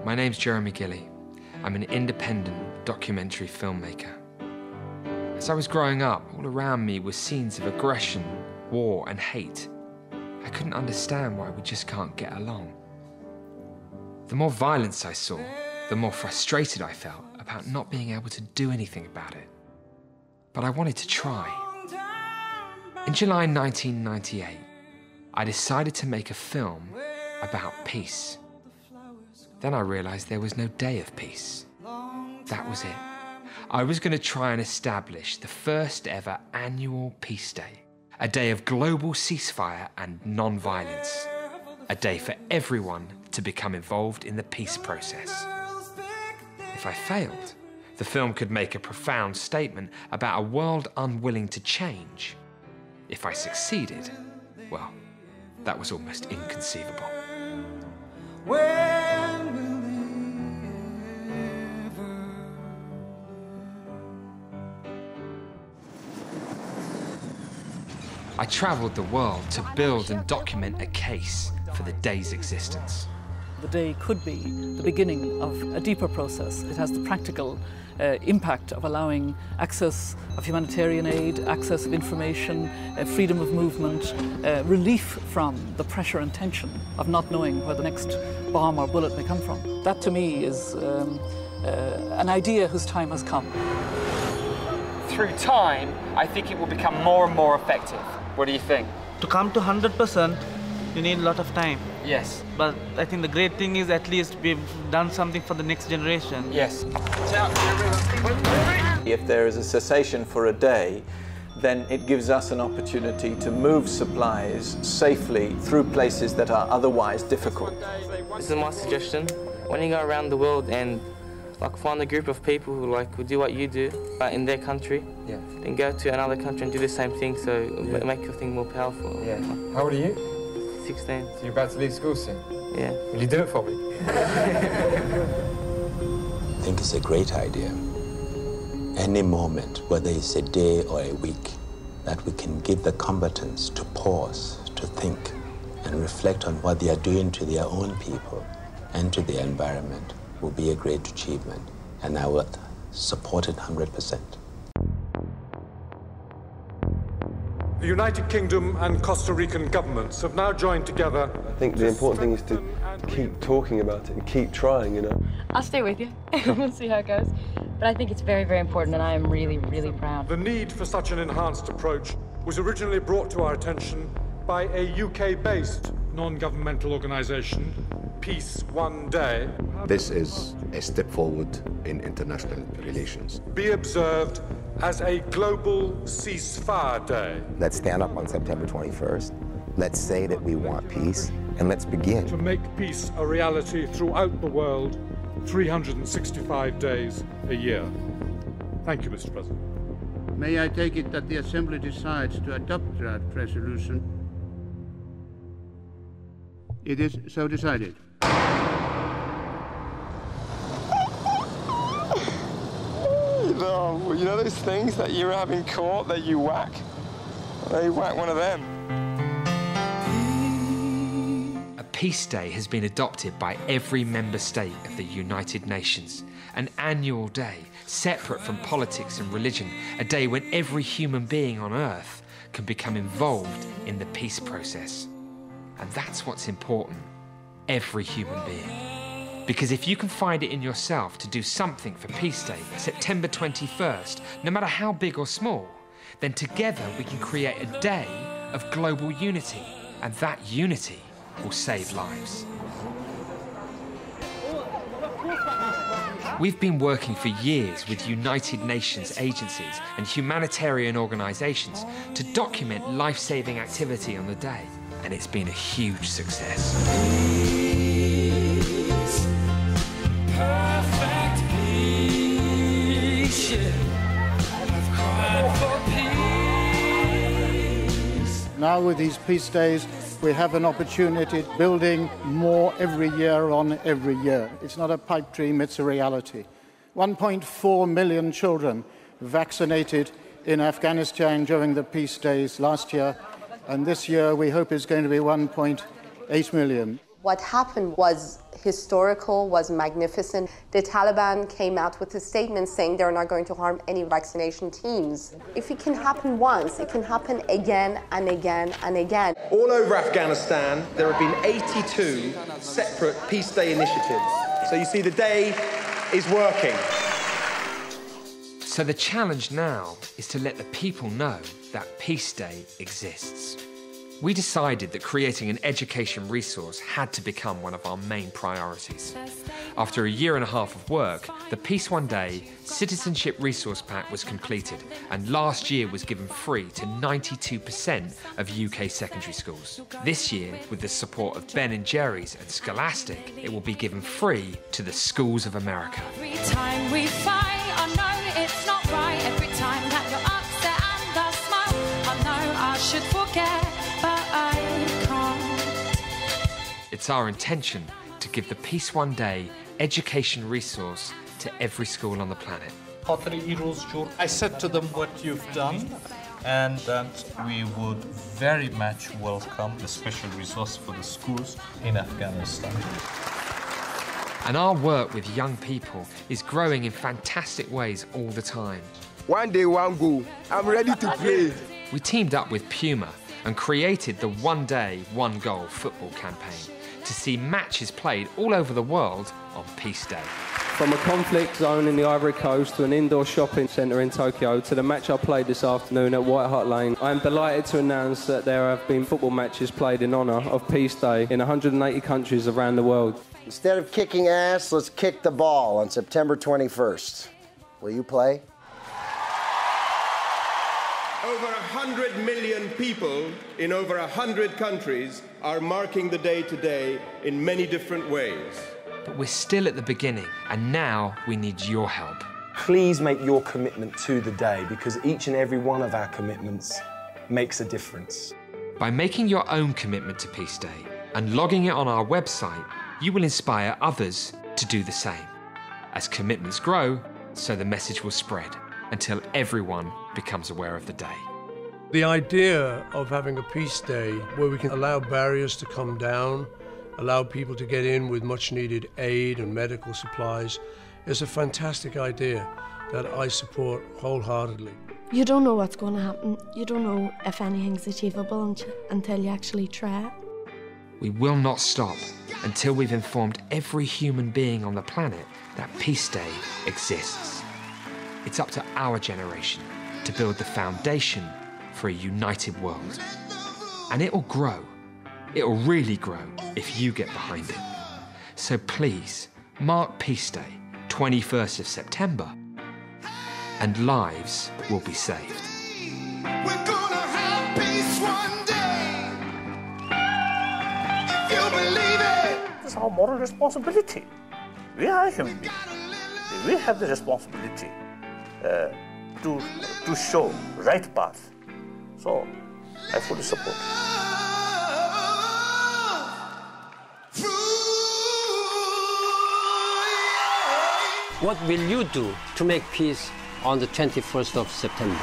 My name's Jeremy Gilley. I'm an independent documentary filmmaker. As I was growing up, all around me were scenes of aggression, war and hate. I couldn't understand why we just can't get along. The more violence I saw, the more frustrated I felt about not being able to do anything about it. But I wanted to try. In July 1998, I decided to make a film about peace. Then I realized there was no day of peace. That was it. I was going to try and establish the first ever annual Peace Day, a day of global ceasefire and non-violence, a day for everyone to become involved in the peace process. If I failed, the film could make a profound statement about a world unwilling to change. If I succeeded, well, that was almost inconceivable. I travelled the world to build and document a case for the day's existence. The day could be the beginning of a deeper process. It has the practical impact of allowing access of humanitarian aid, access of information, freedom of movement, relief from the pressure and tension of not knowing where the next bomb or bullet may come from. That to me is an idea whose time has come. Through time, I think it will become more and more effective. What do you think? To come to 100%, you need a lot of time. Yes. But I think the great thing is at least we've done something for the next generation. Yes. If there is a cessation for a day, then it gives us an opportunity to move supplies safely through places that are otherwise difficult. This is my suggestion. When you go around the world and find a group of people who will do what you do in their country, then go to another country and do the same thing, so it'll make your thing more powerful. Yeah. How old are you? 16. So you're about to leave school soon? Yeah. Will you do it for me? I think it's a great idea. Any moment, whether it's a day or a week, that we can give the combatants to pause, to think, and reflect on what they are doing to their own people and to the environment will be a great achievement, and I would support it 100%. The United Kingdom and Costa Rican governments have now joined together. I think the important thing is to keep talking about it and keep trying, you know. I'll stay with you. We'll see how it goes. But I think it's very, very important, and I am really, really proud. The need for such an enhanced approach was originally brought to our attention by a UK-based non-governmental organisation, Peace One Day. This is a step forward in international relations. Be observed as a global ceasefire day. Let's stand up on September 21st. Let's say that we want peace, and let's begin. To make peace a reality throughout the world, 365 days a year. Thank you, Mr. President. May I take it that the Assembly decides to adopt draft resolution? It is so decided. You know those things that you have in court that you whack? They whack one of them. A Peace Day has been adopted by every member state of the United Nations. An annual day, separate from politics and religion, a day when every human being on Earth can become involved in the peace process. And that's what's important, every human being. Because if you can find it in yourself to do something for Peace Day, September 21st, no matter how big or small, then together we can create a day of global unity, and that unity will save lives. We've been working for years with United Nations agencies and humanitarian organisations to document life-saving activity on the day, and it's been a huge success. Perfect peace, I've cried for peace. Now with these peace days, we have an opportunity building more every year on every year. It's not a pipe dream, it's a reality. 1.4 million children vaccinated in Afghanistan during the peace days last year, and this year we hope is going to be 1.8 million. What happened was historical, was magnificent. The Taliban came out with a statement saying they're not going to harm any vaccination teams. If it can happen once, it can happen again and again and again. All over Afghanistan, there have been 82 separate Peace Day initiatives. So you see, the day is working. So the challenge now is to let the people know that Peace Day exists. We decided that creating an education resource had to become one of our main priorities. After a year and a half of work, the Peace One Day Citizenship Resource Pack was completed, and last year was given free to 92% of UK secondary schools. This year, with the support of Ben & Jerry's and Scholastic, it will be given free to the schools of America. Every time we fight, I know it's not right. Every time that you're upset and I smile, I know I should forget. It's our intention to give the Peace One Day education resource to every school on the planet. I said to them what you've done, and that we would very much welcome the special resource for the schools in Afghanistan. And our work with young people is growing in fantastic ways all the time. One day, one goal. I'm ready to play. We teamed up with Puma and created the One Day, One Goal football campaign to see matches played all over the world on Peace Day. From a conflict zone in the Ivory Coast to an indoor shopping centre in Tokyo to the match I played this afternoon at White Hart Lane, I am delighted to announce that there have been football matches played in honour of Peace Day in 180 countries around the world. Instead of kicking ass, let's kick the ball on September 21st. Will you play? Over 100 million people in over 100 countries are marking the day today in many different ways. But we're still at the beginning, and now we need your help. Please make your commitment to the day, because each and every one of our commitments makes a difference. By making your own commitment to Peace Day and logging it on our website, you will inspire others to do the same. As commitments grow, so the message will spread until everyone becomes aware of the day. The idea of having a Peace Day where we can allow barriers to come down, allow people to get in with much needed aid and medical supplies is a fantastic idea that I support wholeheartedly. You don't know what's going to happen. You don't know if anything's achievable until you actually try. We will not stop until we've informed every human being on the planet that Peace Day exists. It's up to our generation to build the foundation for a united world. And it'll grow. It'll really grow if you get behind it. So please, mark Peace Day, 21st of September, and lives will be saved. We're gonna have peace one day. If you believe it. It's our moral responsibility. We are human beings. We have the responsibility to show right path. So I fully support. What will you do to make peace on the 21st of September?